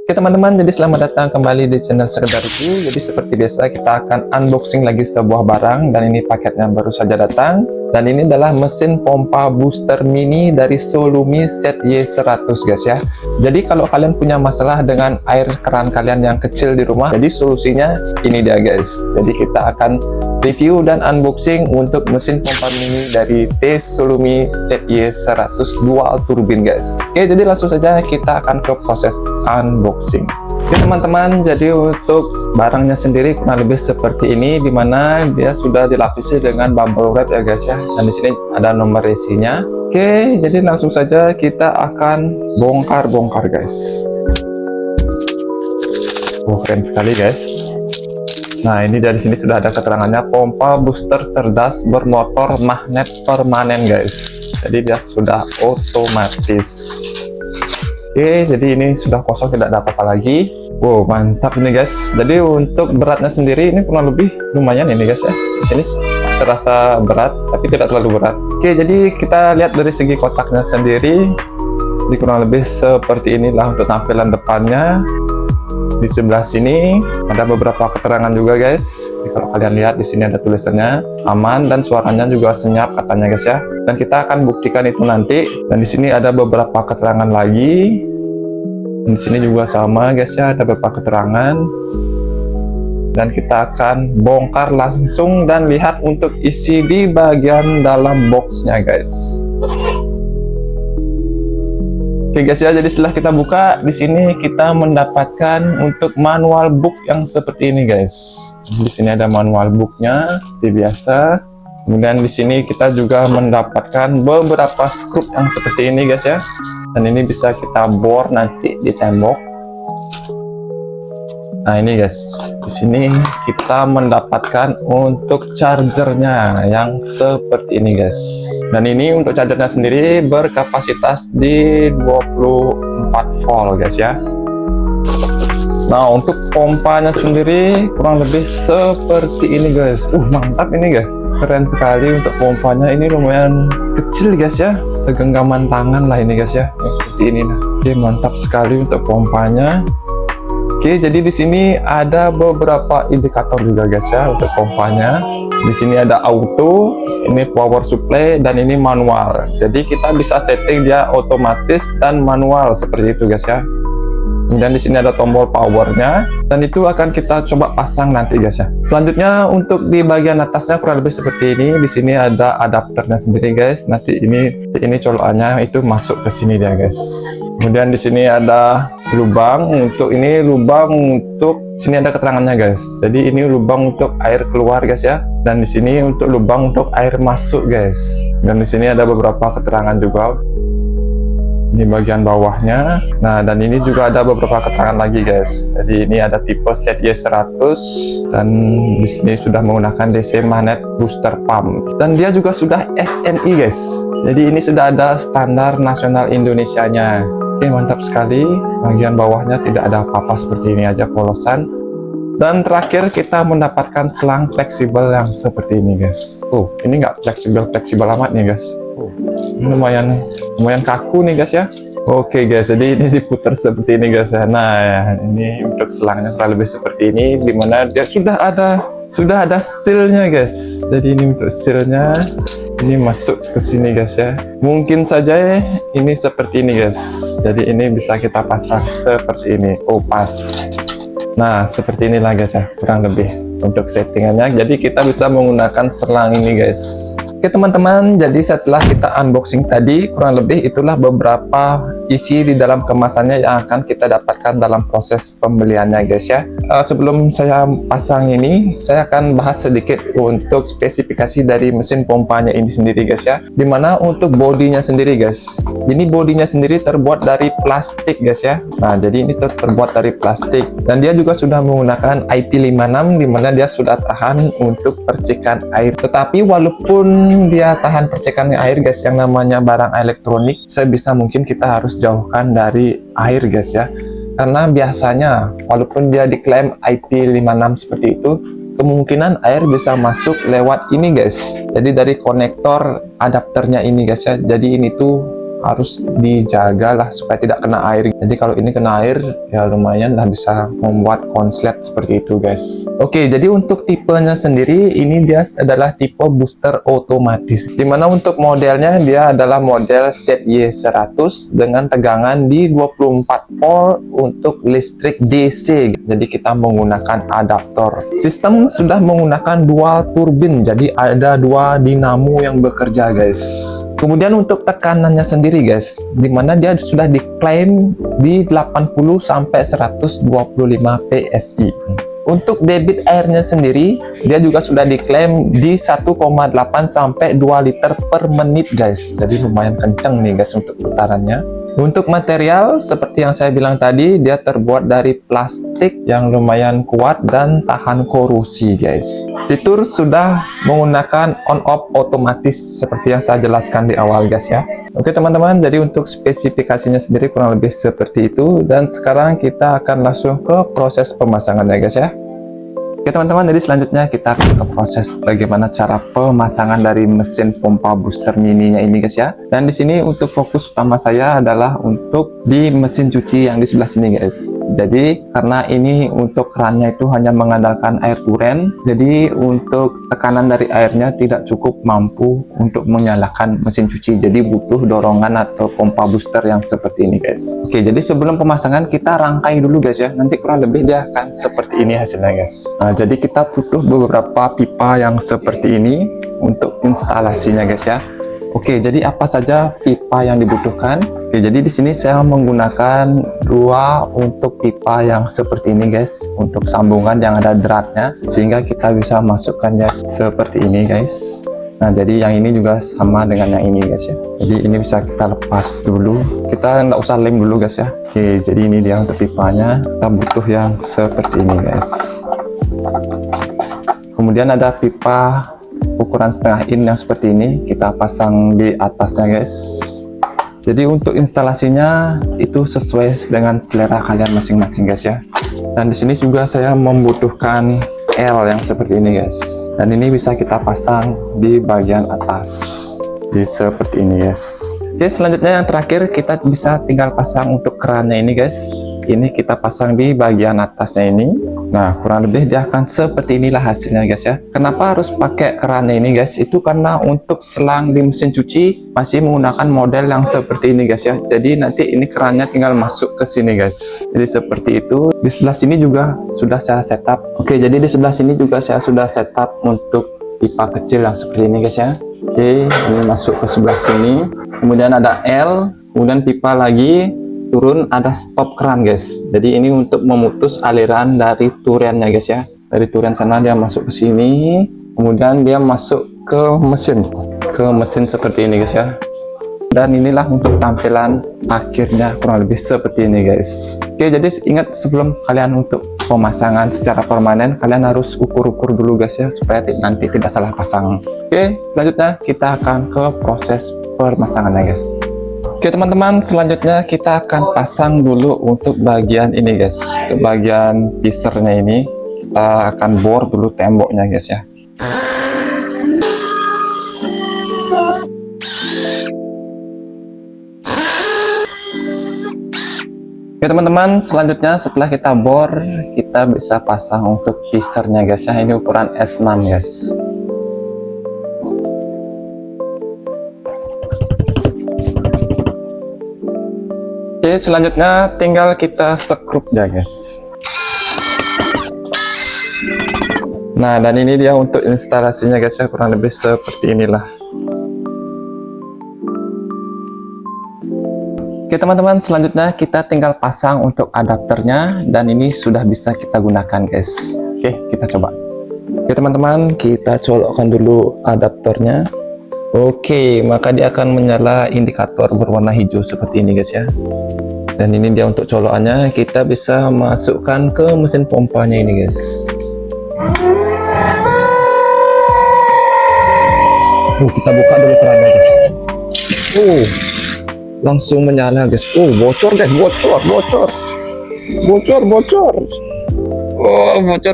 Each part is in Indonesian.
Oke teman-teman, jadi selamat datang kembali di channel Sekedar Review. Jadi seperti biasa kita akan unboxing lagi sebuah barang, dan ini paketnya baru saja datang. Dan ini adalah mesin pompa booster mini dari Solumi ZY100 guys ya. Jadi kalau kalian punya masalah dengan air keran kalian yang kecil di rumah, jadi solusinya ini dia guys. Jadi kita akan review dan unboxing untuk mesin pompa mini dari Solumi ZY100 dual turbin guys. Oke, jadi langsung saja kita akan ke proses unboxing. Oke teman-teman, jadi untuk barangnya sendiri kurang lebih seperti ini, dimana dia sudah dilapisi dengan bubble wrap ya guys ya. Dan di sini ada nomor resinya. Oke, jadi langsung saja kita akan bongkar guys. Keren sekali guys. Nah, ini dari sini sudah ada keterangannya, pompa booster cerdas bermotor magnet permanen guys. Jadi dia sudah otomatis. Oke, jadi ini sudah kosong, tidak ada apa-apa lagi. Wow, mantap ini guys. Jadi untuk beratnya sendiri ini kurang lebih lumayan ini guys ya. Di sini terasa berat, tapi tidak terlalu berat. Oke, jadi kita lihat dari segi kotaknya sendiri. Jadi kurang lebih seperti inilah untuk tampilan depannya. Di sebelah sini ada beberapa keterangan juga guys. Jadi kalau kalian lihat di sini ada tulisannya aman dan suaranya juga senyap katanya guys ya. Dan kita akan buktikan itu nanti. Dan di sini ada beberapa keterangan lagi. Dan di sini juga sama guys ya, ada beberapa keterangan. Dan kita akan bongkar langsung dan lihat untuk isi di bagian dalam boxnya guys. Oke guys ya, jadi setelah kita buka, di sini kita mendapatkan untuk manual book yang seperti ini guys. Di sini ada manual booknya, seperti biasa. Kemudian di sini kita juga mendapatkan beberapa skrup yang seperti ini guys ya. Dan ini bisa kita bor nanti di tembok. Nah ini guys, di sini kita mendapatkan untuk chargernya yang seperti ini guys. Dan ini untuk chargernya sendiri berkapasitas di 24 volt guys ya. Nah untuk pompanya sendiri kurang lebih seperti ini guys. Mantap ini guys, keren sekali untuk pompanya. Ini lumayan kecil guys ya, segenggaman tangan lah ini guys ya, yang seperti ini. Nah, oke, mantap sekali untuk pompanya. Oke, jadi di sini ada beberapa indikator juga guys ya untuk pompanya. Di sini ada auto, ini power supply, dan ini manual. Jadi kita bisa setting dia otomatis dan manual seperti itu guys ya. Kemudian di sini ada tombol powernya, dan itu akan kita coba pasang nanti guys ya. Selanjutnya untuk di bagian atasnya kurang lebih seperti ini. Di sini ada adapternya sendiri guys. Nanti ini colokannya itu masuk ke sini dia guys. Kemudian di sini ada lubang untuk sini ada keterangannya guys. Jadi ini lubang untuk air keluar guys ya. Dan di sini untuk lubang untuk air masuk guys. Dan di sini ada beberapa keterangan juga di bagian bawahnya. Nah, dan ini juga ada beberapa keterangan lagi guys. Jadi ini ada tipe ZY100, dan di sini sudah menggunakan DC magnet booster pump, dan dia juga sudah SNI guys. Jadi ini sudah ada standar nasional Indonesianya. Oke, mantap sekali. Bagian bawahnya tidak ada apa-apa, seperti ini aja polosan. Dan terakhir kita mendapatkan selang fleksibel yang seperti ini guys. Ini nggak fleksibel amat nih guys. Lumayan kaku nih guys ya. Oke guys, jadi ini diputar seperti ini guys ya. Nah, ini untuk selangnya kurang lebih seperti ini, dimana dia sudah ada sealnya guys. Jadi ini untuk sealnya, ini masuk ke sini guys ya. Mungkin saja ini seperti ini guys. Jadi ini bisa kita pasang seperti ini. Pas. Nah, seperti inilah guys ya, kurang lebih untuk settingannya. Jadi kita bisa menggunakan selang ini guys. Oke teman-teman, jadi setelah kita unboxing tadi, kurang lebih itulah beberapa isi di dalam kemasannya yang akan kita dapatkan dalam proses pembeliannya guys ya. Sebelum saya pasang ini, saya akan bahas sedikit untuk spesifikasi dari mesin pompanya ini sendiri guys ya. Dimana untuk bodinya sendiri guys, ini bodinya sendiri terbuat dari plastik guys ya. Nah, jadi ini terbuat dari plastik, dan dia juga sudah menggunakan IP56, dimana dia sudah tahan untuk percikan air. Tetapi walaupun dia tahan percikan air guys, yang namanya barang elektronik sebisa mungkin kita harus jauhkan dari air guys ya. Karena biasanya walaupun dia diklaim IP56 seperti itu, kemungkinan air bisa masuk lewat ini guys. Jadi dari konektor adapternya ini guys ya. Jadi ini tuh harus dijaga lah supaya tidak kena air. Jadi kalau ini kena air ya lumayan lah bisa membuat konslet seperti itu guys. Oke, jadi untuk tipenya sendiri ini dia adalah tipe booster otomatis, dimana untuk modelnya dia adalah model ZY100 dengan tegangan di 24 volt untuk listrik DC. Jadi kita menggunakan adaptor. Sistem sudah menggunakan dual turbin, jadi ada dua dinamo yang bekerja guys. Kemudian untuk tekanannya sendiri guys, dimana dia sudah diklaim di 80 sampai 125 PSI. Untuk debit airnya sendiri, dia juga sudah diklaim di 1,8 sampai 2 liter per menit guys. Jadi lumayan kenceng nih guys untuk putarannya. Untuk material seperti yang saya bilang tadi, dia terbuat dari plastik yang lumayan kuat dan tahan korosi guys. Fitur sudah menggunakan on off otomatis seperti yang saya jelaskan di awal guys ya. Oke teman-teman, jadi untuk spesifikasinya sendiri kurang lebih seperti itu, dan sekarang kita akan langsung ke proses pemasangannya guys ya. Oke teman-teman, jadi selanjutnya kita akan ke proses bagaimana cara pemasangan dari mesin pompa booster mininya ini guys ya. Dan di sini untuk fokus utama saya adalah untuk di mesin cuci yang di sebelah sini guys. Jadi karena ini untuk kerannya itu hanya mengandalkan air turen, jadi untuk tekanan dari airnya tidak cukup mampu untuk menyalakan mesin cuci. Jadi butuh dorongan atau pompa booster yang seperti ini guys. Oke, jadi sebelum pemasangan kita rangkai dulu guys ya. Nanti kurang lebih dia akan seperti ini hasilnya guys. Nah, jadi kita butuh beberapa pipa yang seperti ini untuk instalasinya guys ya. Oke, jadi apa saja pipa yang dibutuhkan? Oke, jadi di sini saya menggunakan dua untuk pipa yang seperti ini guys, untuk sambungan yang ada dratnya, sehingga kita bisa masukkannya seperti ini guys. Nah, jadi yang ini juga sama dengan yang ini guys ya. Jadi ini bisa kita lepas dulu, kita nggak usah lem dulu guys ya. Oke, jadi ini dia untuk pipanya. Kita butuh yang seperti ini guys. Kemudian ada pipa ukuran setengah in yang seperti ini, kita pasang di atasnya guys. Jadi untuk instalasinya itu sesuai dengan selera kalian masing-masing guys ya. Dan di sini juga saya membutuhkan L yang seperti ini guys. Dan ini bisa kita pasang di bagian atas, di seperti ini guys. Oke, selanjutnya yang terakhir kita bisa tinggal pasang untuk kerannya ini guys. Ini kita pasang di bagian atasnya ini. Nah, kurang lebih dia akan seperti inilah hasilnya guys ya. Kenapa harus pakai kerannya ini guys? Itu karena untuk selang di mesin cuci masih menggunakan model yang seperti ini guys ya. Jadi nanti ini kerannya tinggal masuk ke sini guys. Jadi seperti itu. Di sebelah sini juga sudah saya setup. Oke, jadi di sebelah sini juga saya sudah setup untuk pipa kecil yang seperti ini guys ya. Oke, ini masuk ke sebelah sini. Kemudian ada L, kemudian pipa lagi turun, ada stop keran guys. Jadi ini untuk memutus aliran dari turennya guys ya. Dari turen sana dia masuk ke sini, kemudian dia masuk ke mesin seperti ini guys ya. Dan inilah untuk tampilan akhirnya kurang lebih seperti ini guys. Oke, jadi ingat sebelum kalian untuk pemasangan secara permanen, kalian harus ukur-ukur dulu guys ya, supaya nanti tidak salah pasang. Oke, selanjutnya kita akan ke proses pemasangannya guys. Oke teman-teman, selanjutnya kita akan pasang dulu untuk bagian ini guys. Untuk bagian pisernya ini kita akan bor dulu temboknya guys ya. Oke teman-teman, selanjutnya setelah kita bor, kita bisa pasang untuk pisernya guys ya. Ini ukuran S6 guys. Oke, selanjutnya tinggal kita sekrup ya guys. Nah, dan ini dia untuk instalasinya guys ya, kurang lebih seperti inilah. Oke teman-teman, selanjutnya kita tinggal pasang untuk adapternya, dan ini sudah bisa kita gunakan guys. Oke, kita coba. Oke teman-teman, kita colokkan dulu adaptornya. Oke, maka dia akan menyala indikator berwarna hijau seperti ini guys ya. Dan ini dia untuk colokannya, kita bisa masukkan ke mesin pompanya ini guys. Kita buka dulu kerannya guys. Langsung menyala guys. Bocor guys, bocor. Bocor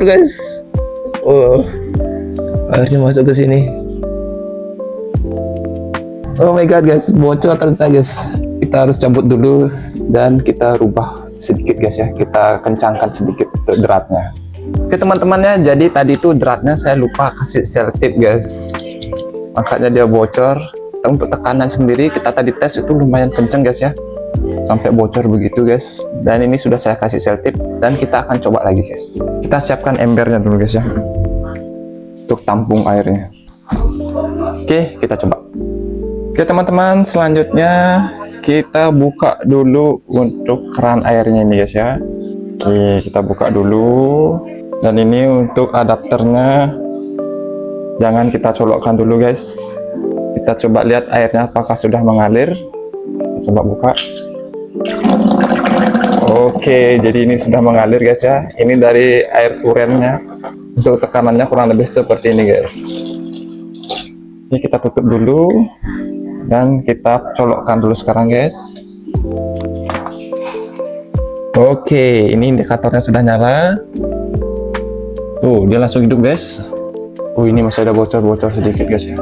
guys. Airnya masuk ke sini. Oh my god guys, bocor ternyata guys. Kita harus cabut dulu dan kita rubah sedikit guys ya. Kita kencangkan sedikit untuk dratnya. Oke teman-temannya, jadi tadi tuh dratnya saya lupa kasih selotip guys. Makanya dia bocor. Untuk tekanan sendiri kita tadi tes itu lumayan kenceng guys ya. Sampai bocor begitu guys. Dan ini sudah saya kasih selotip dan kita akan coba lagi guys. Kita siapkan embernya dulu guys ya. Untuk tampung airnya. Oke, kita coba. Oke teman-teman, selanjutnya kita buka dulu untuk keran airnya ini guys ya. Oke, kita buka dulu. Dan ini untuk adapternya. Jangan kita colokkan dulu guys. Kita coba lihat airnya apakah sudah mengalir. Coba buka. Oke, jadi ini sudah mengalir guys ya. Ini dari air turennya. Untuk tekanannya kurang lebih seperti ini guys. Ini kita tutup dulu dan kita colokkan dulu sekarang guys. Oke, ini indikatornya sudah nyala. Tuh, dia langsung hidup guys. Oh, ini masih ada bocor-bocor sedikit guys ya.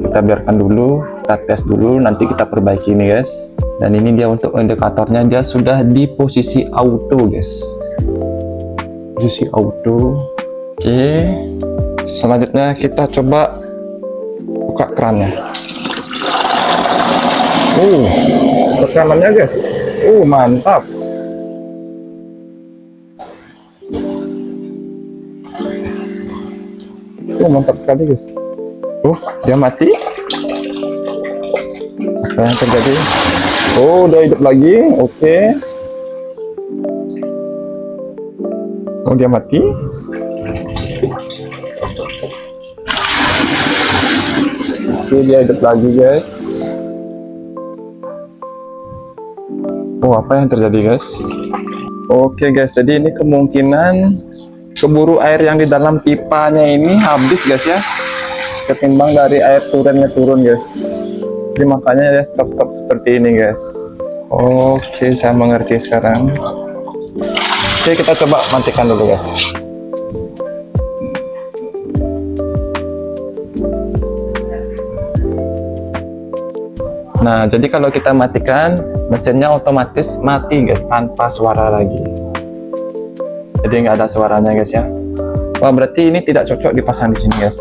Kita biarkan dulu, kita tes dulu, nanti kita perbaiki ini guys. Dan ini dia untuk indikatornya, dia sudah di posisi auto guys. Posisi auto. Oke, selanjutnya kita coba buka kerannya. Tekanannya guys. Mantap. Mantap sekali guys. Dia mati. Apa yang terjadi? Udah hidup lagi. Oke. Dia mati. Oke, dia hidup lagi guys. Apa yang terjadi guys? Oke guys, jadi ini kemungkinan keburu air yang di dalam pipanya ini habis guys ya, ketimbang dari air turennya turun guys. Jadi makanya dia stop seperti ini guys. Oke, saya mengerti sekarang. Oke, kita coba matikan dulu guys. Nah, jadi kalau kita matikan, mesinnya otomatis mati guys, tanpa suara lagi. Jadi nggak ada suaranya guys ya. Wah, berarti ini tidak cocok dipasang di sini guys.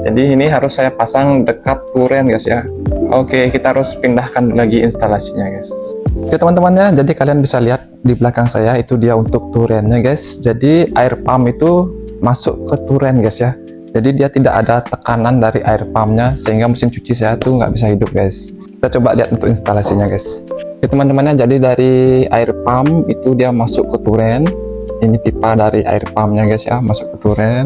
Jadi ini harus saya pasang dekat turen guys ya. Oke, kita harus pindahkan lagi instalasinya guys. Oke teman-temannya, jadi kalian bisa lihat di belakang saya itu dia untuk turennya guys. Jadi air pump itu masuk ke turen guys ya. Jadi dia tidak ada tekanan dari air pumpnya, sehingga mesin cuci saya tuh nggak bisa hidup guys. Kita coba lihat untuk instalasinya guys. Oke teman-temannya, jadi dari air pump itu dia masuk ke turen. Ini pipa dari air pumpnya guys ya, masuk ke turen.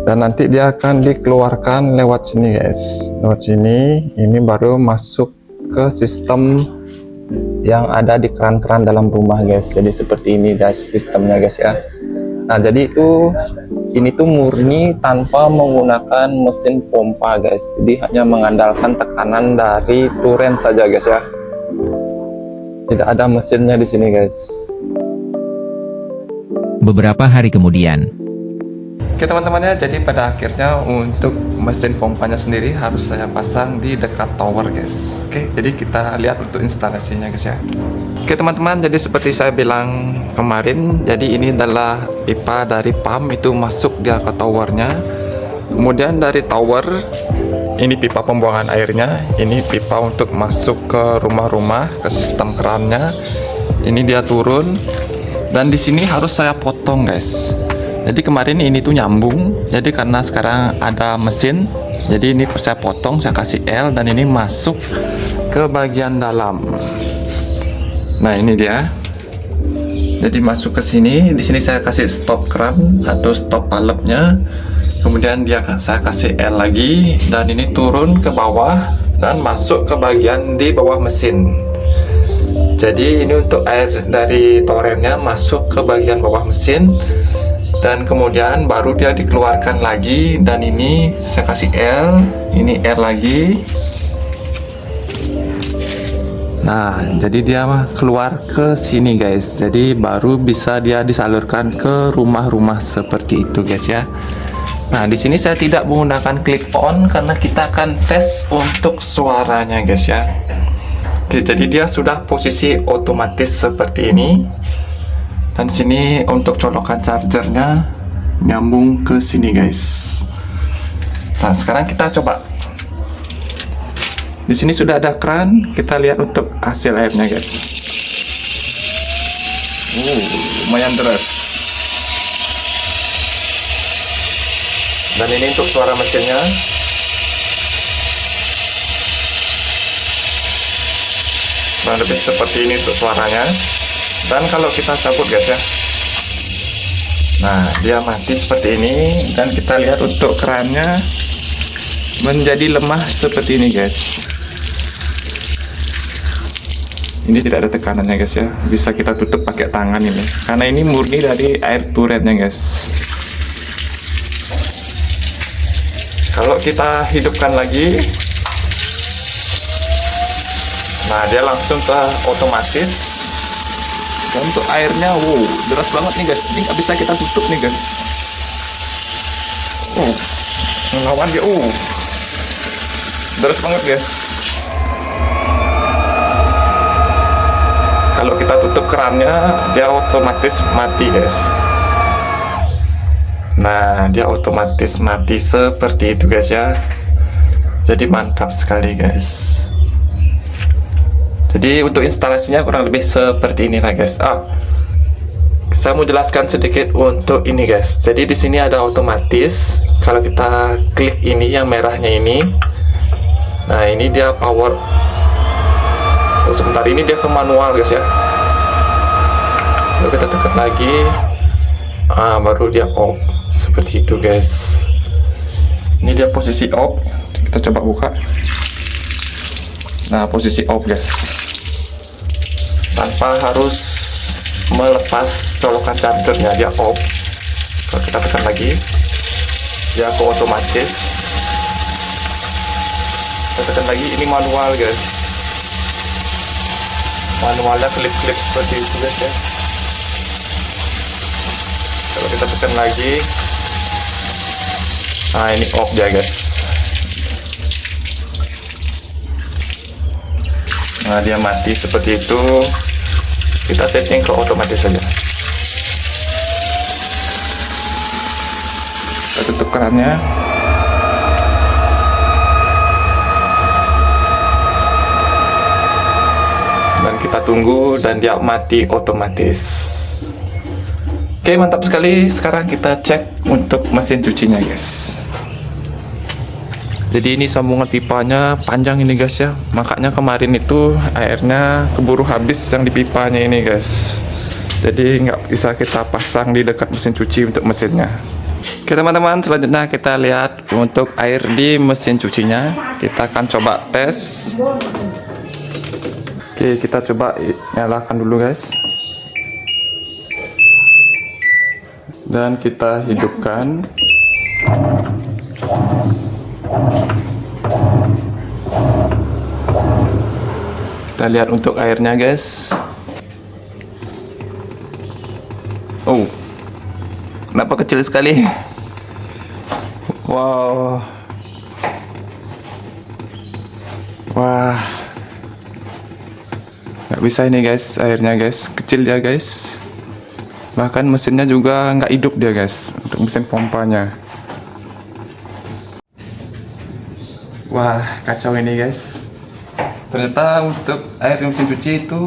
Dan nanti dia akan dikeluarkan lewat sini guys. Lewat sini, ini baru masuk ke sistem yang ada di keran-keran dalam rumah guys. Jadi seperti ini guys sistemnya guys ya. Nah jadi ini tuh murni tanpa menggunakan mesin pompa guys. Jadi hanya mengandalkan tekanan dari turen saja guys ya. Tidak ada mesinnya di sini guys. Beberapa hari kemudian. Oke teman-temannya, jadi pada akhirnya untuk mesin pompanya sendiri harus saya pasang di dekat tower guys. Oke, jadi kita lihat untuk instalasinya guys ya. Oke teman-teman, jadi seperti saya bilang kemarin, jadi ini adalah pipa dari pump itu masuk dia ke towernya. Kemudian dari tower, ini pipa pembuangan airnya, ini pipa untuk masuk ke rumah-rumah, ke sistem kerannya. Ini dia turun, dan di sini harus saya potong guys. Jadi kemarin ini tuh nyambung, jadi karena sekarang ada mesin, jadi ini saya potong, saya kasih L, dan ini masuk ke bagian dalam. Nah ini dia, jadi masuk ke sini. Di sini saya kasih stop keran atau stop palepnya, kemudian saya kasih L lagi, dan ini turun ke bawah dan masuk ke bagian di bawah mesin. Jadi ini untuk air dari torennya masuk ke bagian bawah mesin, dan kemudian baru dia dikeluarkan lagi. Dan ini saya kasih L, ini R lagi. Nah jadi dia keluar ke sini guys, jadi baru bisa dia disalurkan ke rumah-rumah seperti itu guys ya. Nah, di sini saya tidak menggunakan click on karena kita akan tes untuk suaranya guys ya. Oke, jadi dia sudah posisi otomatis seperti ini. Dan sini untuk colokan chargernya nyambung ke sini guys. Nah, sekarang kita coba. Di sini sudah ada keran, kita lihat untuk hasil airnya guys. Lumayan deras. Dan ini untuk suara mesinnya. Nah, lebih seperti ini untuk suaranya. Dan kalau kita cabut guys ya, nah dia mati seperti ini. Dan kita lihat untuk kerannya menjadi lemah seperti ini guys. Ini tidak ada tekanannya guys ya, bisa kita tutup pakai tangan ini karena ini murni dari air turretnya guys. Kalau kita hidupkan lagi, nah dia langsung ke otomatis. Dan untuk airnya, wow, deras banget nih guys. Ini nggak bisa kita tutup nih guys. Melawan dia, deras banget guys. Kalau kita tutup kerannya, dia otomatis mati guys. Nah, dia otomatis mati seperti itu guys ya. Jadi mantap sekali guys. Jadi untuk instalasinya kurang lebih seperti inilah guys. Saya mau jelaskan sedikit untuk ini guys. Jadi di sini ada otomatis. Kalau kita klik ini yang merahnya ini, nah ini dia power. Sebentar ini dia ke manual guys ya. Lalu kita tekan lagi, baru dia off. Seperti itu guys. Ini dia posisi off. Kita coba buka. Nah, posisi off guys. Tanpa harus melepas colokan chargernya, dia off. Kalau kita tekan lagi, dia ke otomatis. Kita tekan lagi, ini manual guys. Manualnya klip-klip seperti itu guys ya. Kalau kita tekan lagi, nah ini off dia guys. Nah dia mati seperti itu. Kita setting ke otomatis saja. Kita tutup kerannya. Dan kita tunggu dan dia mati otomatis. Oke, mantap sekali. Sekarang kita cek untuk mesin cucinya guys. Jadi ini sambungan pipanya panjang ini guys ya. Makanya kemarin itu airnya keburu habis yang di pipanya ini guys. Jadi nggak bisa kita pasang di dekat mesin cuci untuk mesinnya. Oke teman-teman, selanjutnya kita lihat untuk air di mesin cucinya. Kita akan coba tes. Oke, kita coba nyalakan dulu guys. Dan kita hidupkan. Kita lihat untuk airnya guys. Kenapa kecil sekali? Wow. Wah, nggak bisa ini guys, airnya guys, kecil ya guys. Bahkan mesinnya juga nggak hidup dia guys, untuk mesin pompanya. Wah, kacau ini guys. Ternyata untuk air mesin cuci itu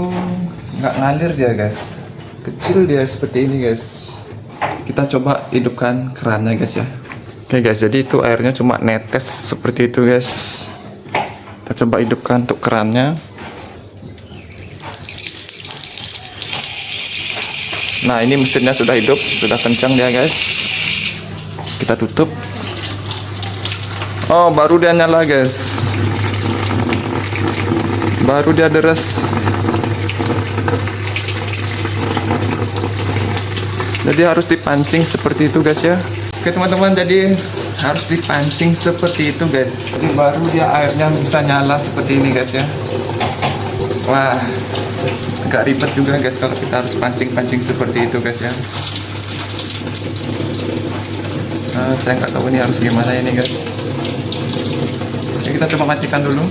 nggak ngalir dia guys, kecil dia seperti ini guys. Kita coba hidupkan kerannya guys ya. Oke guys, jadi itu airnya cuma netes seperti itu guys. Kita coba hidupkan untuk kerannya. Nah ini mesinnya sudah hidup, sudah kencang dia guys. Kita tutup. Oh, baru dia nyala guys. Baru dia deres. Jadi harus dipancing seperti itu guys ya. Oke teman-teman, jadi harus dipancing seperti itu guys. Jadi baru dia airnya bisa nyala seperti ini guys ya. Wah, agak ribet juga guys kalau kita harus pancing-pancing seperti itu guys ya. Saya nggak tahu ini harus gimana ini guys. Oke, kita coba matikan dulu.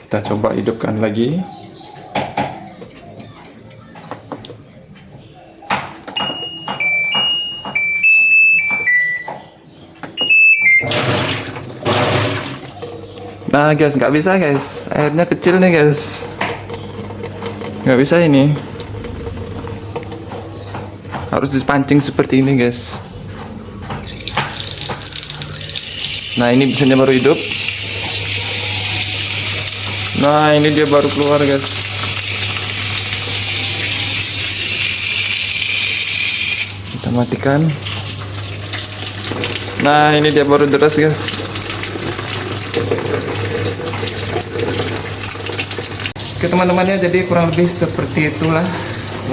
Kita coba hidupkan lagi. Nah guys, nggak bisa guys, airnya kecil nih guys, nggak bisa ini, harus dipancing seperti ini guys. Nah ini mesinnya baru hidup. Nah ini dia baru keluar guys. Kita matikan. Nah ini dia baru deras guys. Oke teman-teman ya, jadi kurang lebih seperti itulah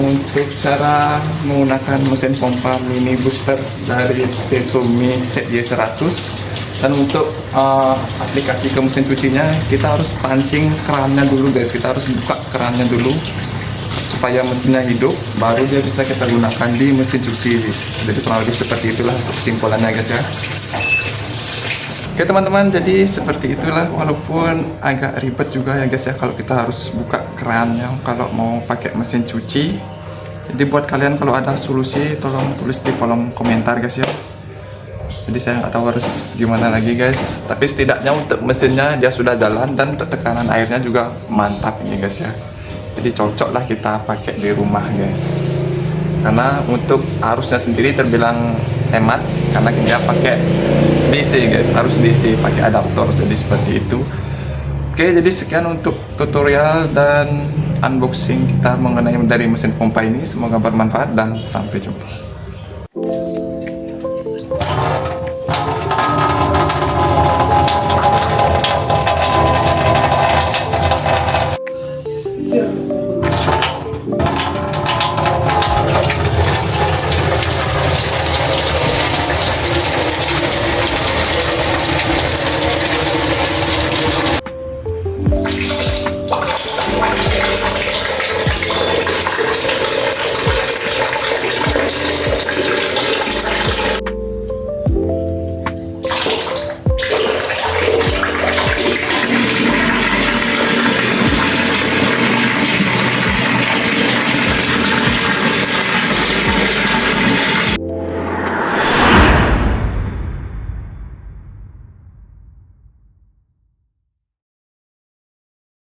untuk cara menggunakan mesin pompa mini booster dari Tetsumi ZY100. Dan untuk aplikasi ke mesin cucinya, kita harus pancing kerannya dulu guys, kita harus buka kerannya dulu supaya mesinnya hidup, baru dia bisa kita gunakan di mesin cuci. Jadi kurang lebih seperti itulah kesimpulannya guys ya. Oke teman-teman, jadi seperti itulah, walaupun agak ribet juga ya guys ya kalau kita harus buka kerannya kalau mau pakai mesin cuci. Jadi buat kalian kalau ada solusi tolong tulis di kolom komentar guys ya. Jadi saya nggak tahu harus gimana lagi guys, tapi setidaknya untuk mesinnya dia sudah jalan dan untuk tekanan airnya juga mantap ini guys ya. Jadi cocok lah kita pakai di rumah guys, karena untuk arusnya sendiri terbilang hemat karena kita pakai DC guys, harus DC pakai adaptor, jadi seperti itu. Oke, jadi sekian untuk tutorial dan unboxing kita mengenai dari mesin pompa ini, semoga bermanfaat dan sampai jumpa.